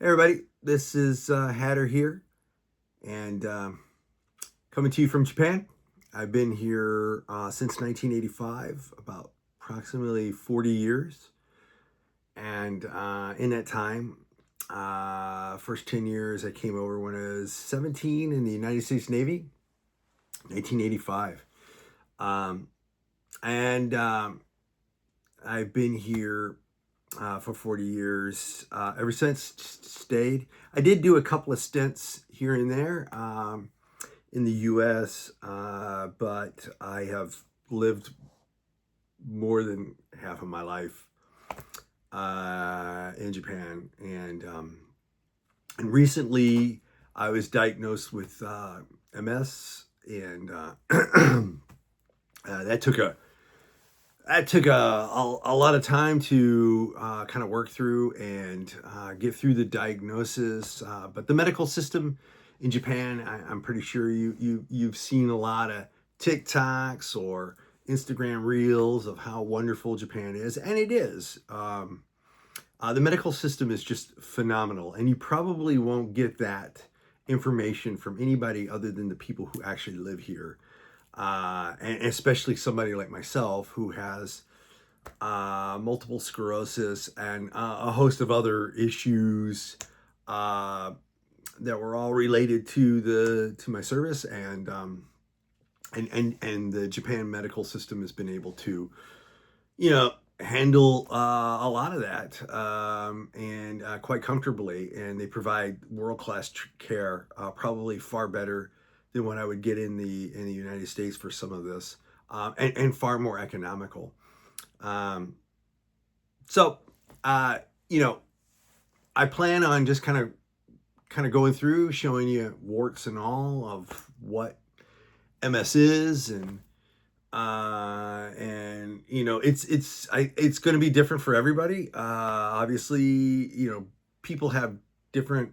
Hey everybody, this is Hatter here, and coming to you from Japan. I've been here since 1985, about approximately 40 years, and in that time, first 10 years I came over when I was 17 in the United States Navy, 1985, um, and I've been here for 40 years. Ever since, stayed. I did do a couple of stints here and there in the U.S., but I have lived more than half of my life in Japan, and recently I was diagnosed with MS, and that took a lot of time to kind of work through and get through the diagnosis. But the medical system in Japan, I'm pretty sure you've seen a lot of TikToks or Instagram reels of how wonderful Japan is, and it is. The medical system is just phenomenal, and you probably won't get that information from anybody other than the people who actually live here, and especially somebody like myself who has multiple sclerosis and a host of other issues uh, that were all related to my service, and the Japan medical system has been able to handle a lot of that, and quite comfortably, and they provide world-class care, probably far better than what I would get in the United States for some of this, and far more economical. Um, so, uh, you know, I plan on just kind of going through, showing you warts and all of what MS is, and it's going to be different for everybody. Obviously, people have different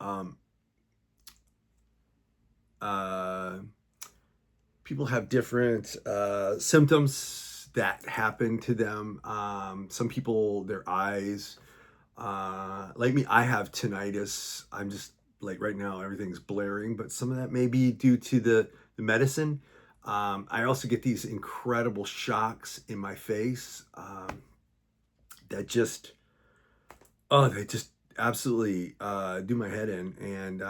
um, uh, symptoms that happen to them. Some people, their eyes, like me, I have tinnitus. I'm just like right now, everything's blaring, but some of that may be due to the medicine. I also get these incredible shocks in my face, that just, oh, they just absolutely do my head in, and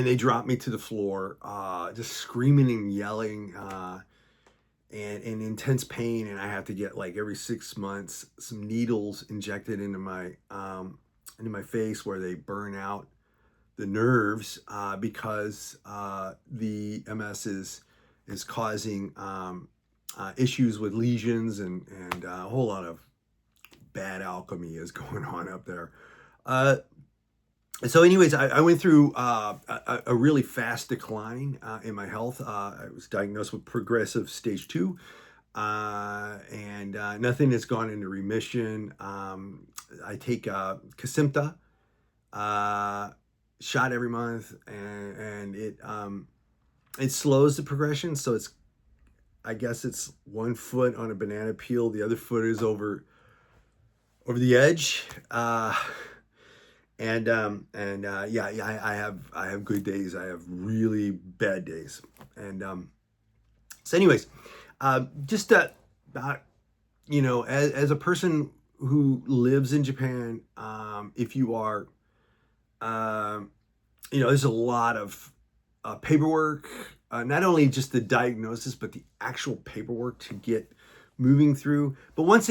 they drop me to the floor, just screaming and yelling, and in intense pain, and I have to get, like, every 6 months some needles injected into my face where they burn out the nerves, because the MS is causing issues with lesions, and a whole lot of bad alchemy is going on up there. Uh, so anyways, I went through a really fast decline in my health. I was diagnosed with progressive stage 2, and nothing has gone into remission. I take Kesimpta shot every month, and it slows the progression. So I guess it's one foot on a banana peel, the other foot is over the edge. Yeah, I have good days. I have really bad days. And so, anyways, just as a person who lives in Japan, if you are, there's a lot of paperwork, not only just the diagnosis, but the actual paperwork to get moving through. But once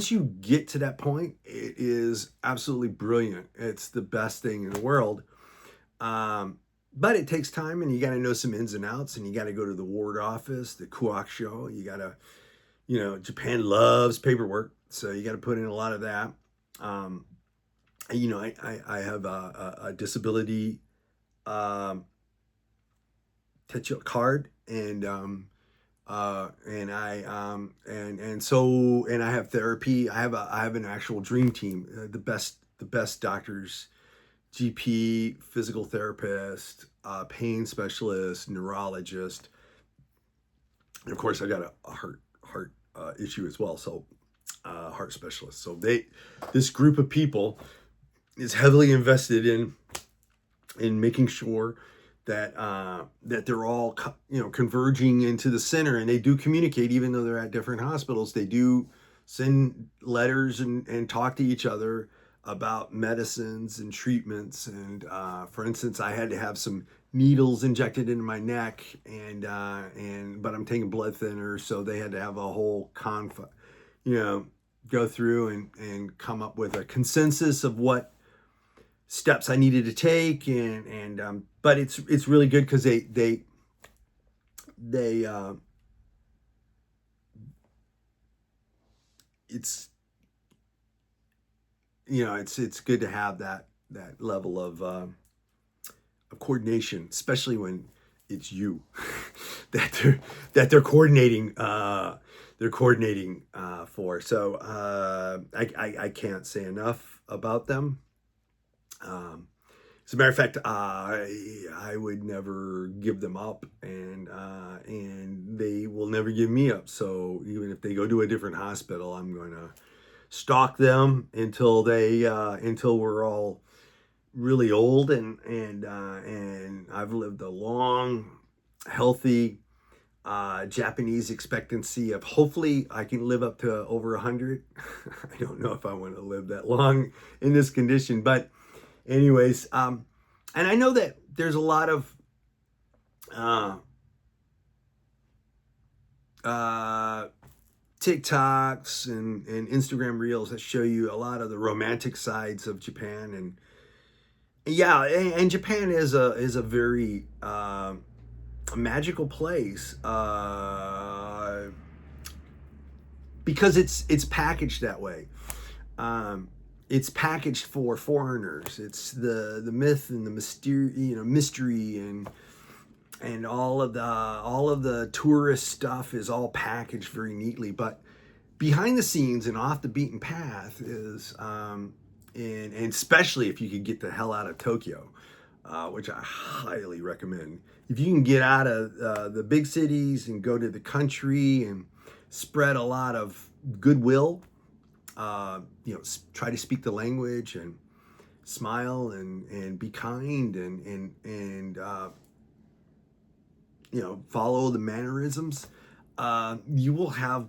you get to that point, it is absolutely brilliant. It's the best thing in the world. But it takes time, and you got to know some ins and outs, and you got to go to the ward office, the kuaksho. You got to, Japan loves paperwork, so you got to put in a lot of that. I have a disability um, card, and I have therapy. I have an actual dream team, the best doctors, GP, physical therapist, pain specialist, neurologist, and of course I got a heart issue as well. So heart specialists. So this group of people is heavily invested in making sure that that they're all converging into the center, and they do communicate even though they're at different hospitals. They do send letters and talk to each other about medicines and treatments. And for instance, I had to have some needles injected into my neck, and but I'm taking blood thinners, so they had to have a whole go through and come up with a consensus of what steps I needed to take. And but it's really good because they it's it's good to have that level of coordination, especially when it's you that they're coordinating for. So I can't say enough about them. As a matter of fact, I would never give them up, and they will never give me up. So even if they go to a different hospital, I'm going to stalk them until we're all really old, and I've lived a long, healthy Japanese expectancy of hopefully I can live up to over 100. I don't know if I want to live that long in this condition, but anyways, and I know that there's a lot of TikToks and Instagram reels that show you a lot of the romantic sides of Japan, and yeah, and Japan is a very magical place because it's packaged that way. It's packaged for foreigners. It's the myth and the mystery and all of the tourist stuff is all packaged very neatly. But behind the scenes and off the beaten path is and especially if you could get the hell out of Tokyo, which I highly recommend. If you can get out of the big cities and go to the country and spread a lot of goodwill, try to speak the language and smile and be kind and follow the mannerisms, you will have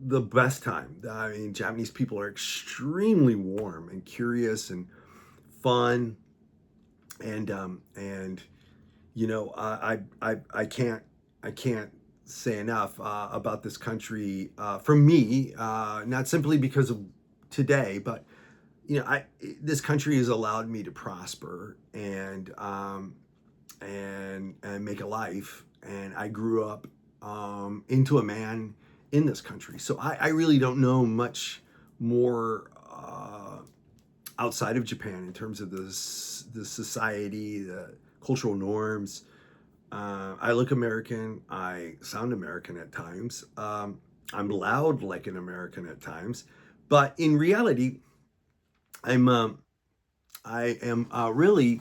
the best time. I mean, Japanese people are extremely warm and curious and fun, and I can't say enough about this country for me, not simply because of today, but this country has allowed me to prosper and make a life, and I grew up into a man in this country. So I really don't know much more outside of Japan in terms of the society, the cultural norms. I look American. I sound American at times. I'm loud like an American at times, but in reality, I am really,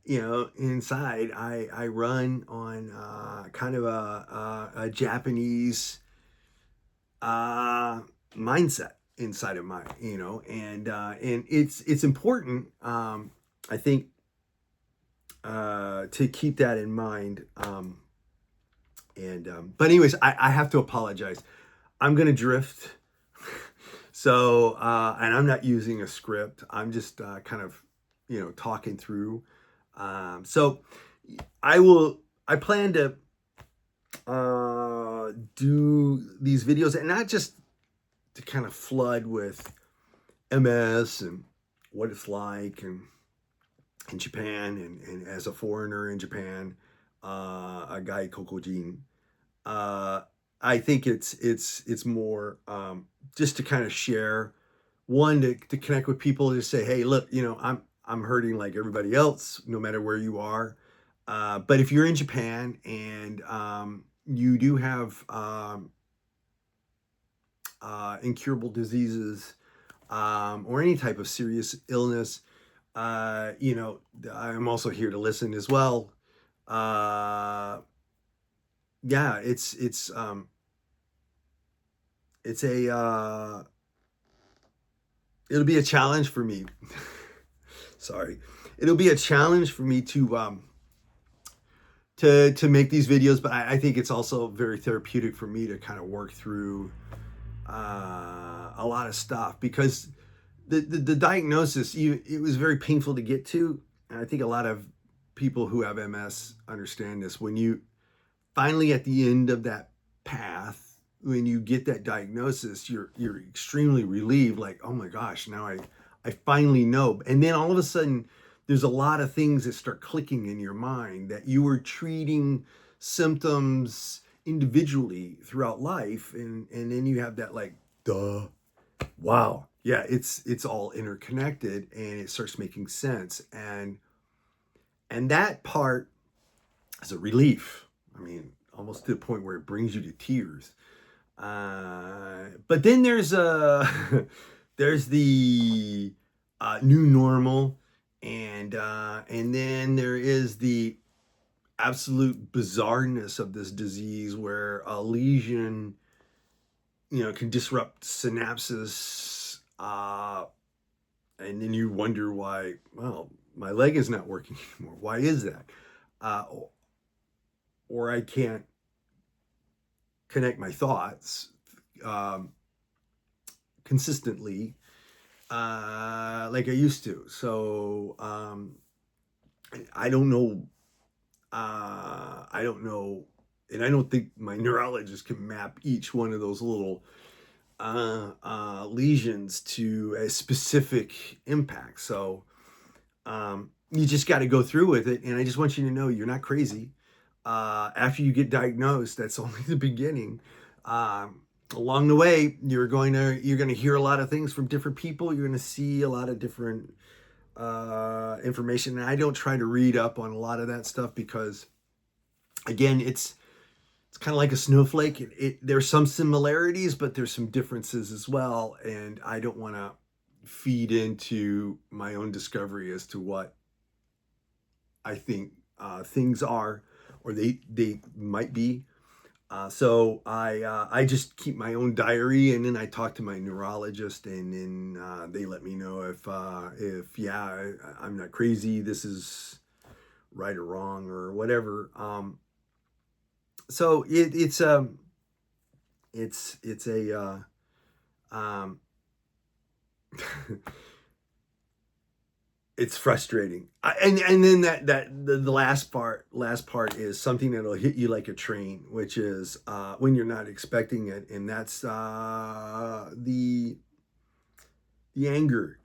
inside. I run on kind of a Japanese mindset inside of my, and it's important. I think to keep that in mind. But anyways, I have to apologize. I'm gonna drift. So, and I'm not using a script. I'm just kind of, talking through. So I plan to do these videos, and not just to kind of flood with MS and what it's like and in Japan and as a foreigner in Japan, a guy Kokojin. I think it's more just to kind of share, one to connect with people, to say, hey, look, I'm hurting like everybody else, no matter where you are. But if you're in Japan and you do have incurable diseases or any type of serious illness, I'm also here to listen as well. Yeah, it's it's a it'll be a challenge for me. Sorry, it'll be a challenge for me to make these videos, but I think it's also very therapeutic for me to kind of work through a lot of stuff, because the diagnosis, it was very painful to get to, and I think a lot of people who have MS understand this. When you finally at the end of that path, when you get that diagnosis, you're extremely relieved, like, oh my gosh, now I finally know. And then all of a sudden there's a lot of things that start clicking in your mind, that you were treating symptoms individually throughout life, and then you have that, like, duh, wow, yeah, it's all interconnected, and it starts making sense. And that part is a relief. I mean, almost to the point where it brings you to tears. But then there's there's the new normal, and then there is the absolute bizarreness of this disease, where a lesion, can disrupt synapses, and then you wonder why. Well, my leg is not working anymore. Why is that? Uh, or I can't connect my thoughts um, consistently like I used to. So I don't know. I don't know, and I don't think my neurologist can map each one of those little lesions to a specific impact. So you just got to go through with it. And I just want you to know, you're not crazy. After you get diagnosed, that's only the beginning. Along the way, you're going to hear a lot of things from different people. You're going to see a lot of different information. And I don't try to read up on a lot of that stuff, because, again, it's kind of like a snowflake. There's some similarities, but there's some differences as well. And I don't want to feed into my own discovery as to what I think things are, or they might be. So I just keep my own diary, and then I talk to my neurologist, and then they let me know if yeah, I'm not crazy, this is right or wrong or whatever. So it's a it's frustrating. And then the last part is something that'll hit you like a train, which is when you're not expecting it, and that's the anger.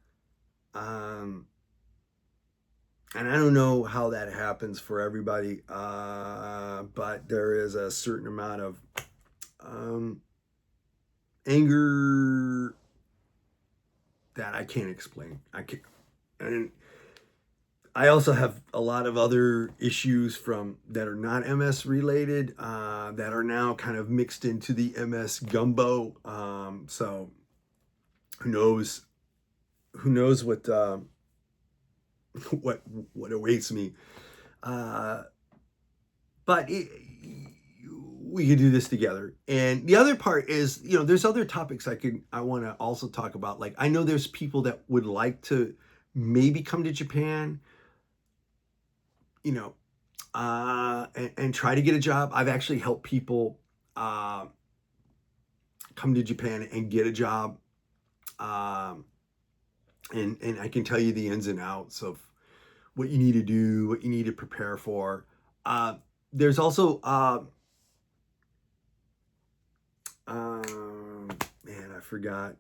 And I don't know how that happens for everybody, but there is a certain amount of anger that I can't explain. I can't. And I also have a lot of other issues that are not MS related, that are now kind of mixed into the MS gumbo. So who knows what what awaits me. But we could do this together. And the other part is, there's other topics I want to also talk about. Like, I know there's people that would like to maybe come to Japan, and try to get a job. I've actually helped people come to Japan and get a job. And I can tell you the ins and outs of what you need to do, what you need to prepare for. There's also, man, I forgot.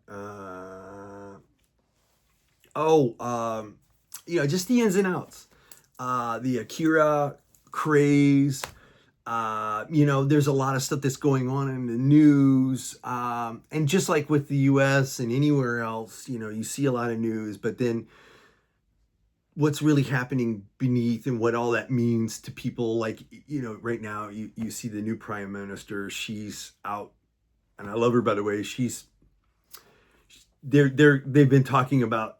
Just the ins and outs. The Akira craze. There's a lot of stuff that's going on in the news. And just like with the US and anywhere else, you see a lot of news, but then what's really happening beneath, and what all that means to people. Like, right now you see the new prime minister. She's out, and I love her, by the way. They've been talking about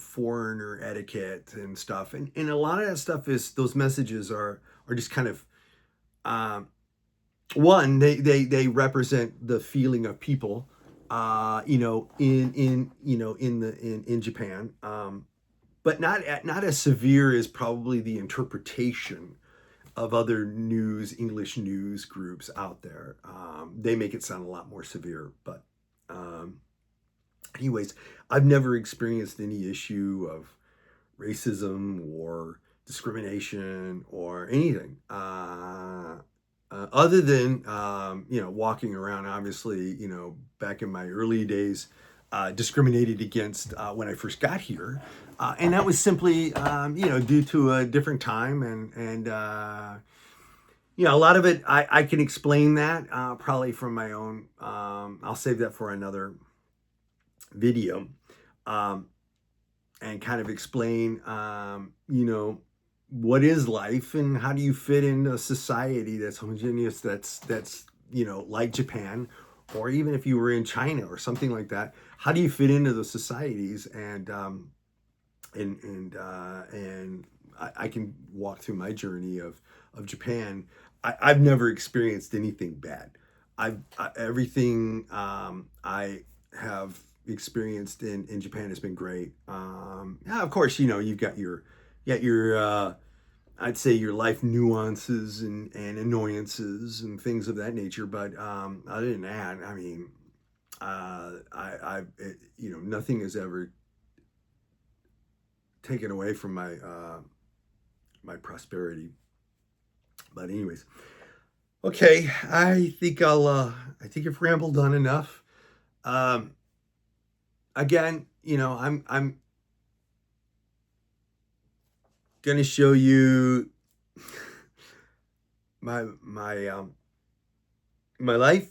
foreigner etiquette and stuff, and a lot of that stuff is, those messages are just kind of one, they represent the feeling of people, in Japan, but not as severe as probably the interpretation of other English news groups out there. They make it sound a lot more severe, but um, anyways, I've never experienced any issue of racism or discrimination or anything. Other than walking around, obviously, back in my early days, discriminated against when I first got here, and that was simply due to a different time, and a lot of it I can explain that probably from my own. I'll save that for another video, um, and kind of explain what is life and how do you fit into a society that's homogeneous, that's like Japan, or even if you were in China or something like that. How do you fit into those societies? And I can walk through my journey of Japan. I've never experienced anything bad. Everything I have experienced in Japan has been great. Yeah, of course, you've got your I'd say your life nuances and annoyances and things of that nature. But other than that, I mean, nothing has ever taken away from my prosperity. But anyways, okay, I think I've rambled on enough. Um, Again, I'm gonna show you my my life.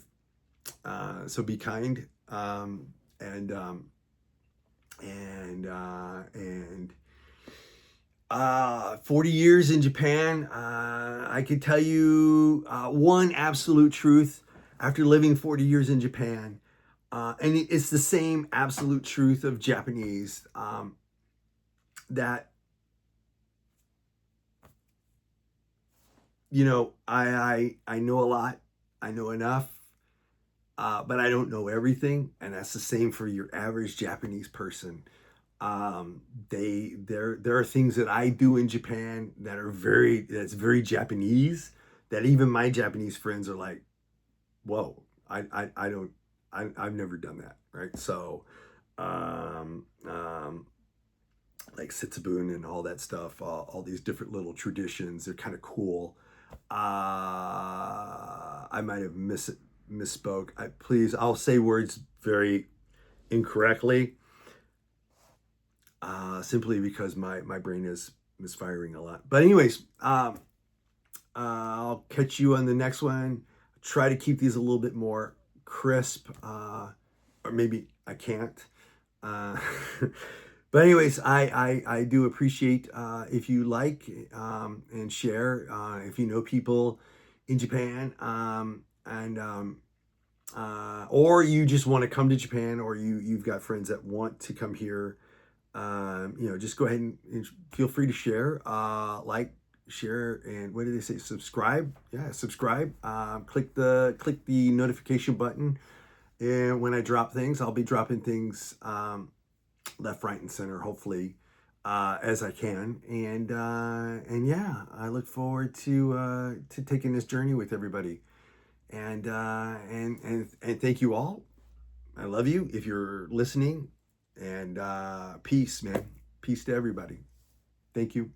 So be kind. And 40 years in Japan, I could tell you one absolute truth after living 40 years in Japan. And it's the same absolute truth of Japanese, that, I know a lot, I know enough, but I don't know everything. And that's the same for your average Japanese person. There are things that I do in Japan that's very Japanese, that even my Japanese friends are like, whoa, I don't, I've never done that, right? So, um, um, like Sitsubun and all that stuff, all these different little traditions, they're kind of cool. I might have misspoke. Please, I'll say words very incorrectly, simply because my brain is misfiring a lot. But anyways, I'll catch you on the next one. Try to keep these a little bit more crisp, or maybe I can't. Uh, but anyways, I do appreciate if you like, and share, if you know people in Japan, or you just want to come to Japan, or you've got friends that want to come here. Just go ahead and feel free to share, like, share, and what do they say? Subscribe. Yeah, subscribe. Click the notification button, and when I drop things, I'll be dropping things left, right, and center, hopefully, as I can. And yeah, I look forward to taking this journey with everybody. And thank you all. I love you if you're listening. And peace, man. Peace to everybody. Thank you.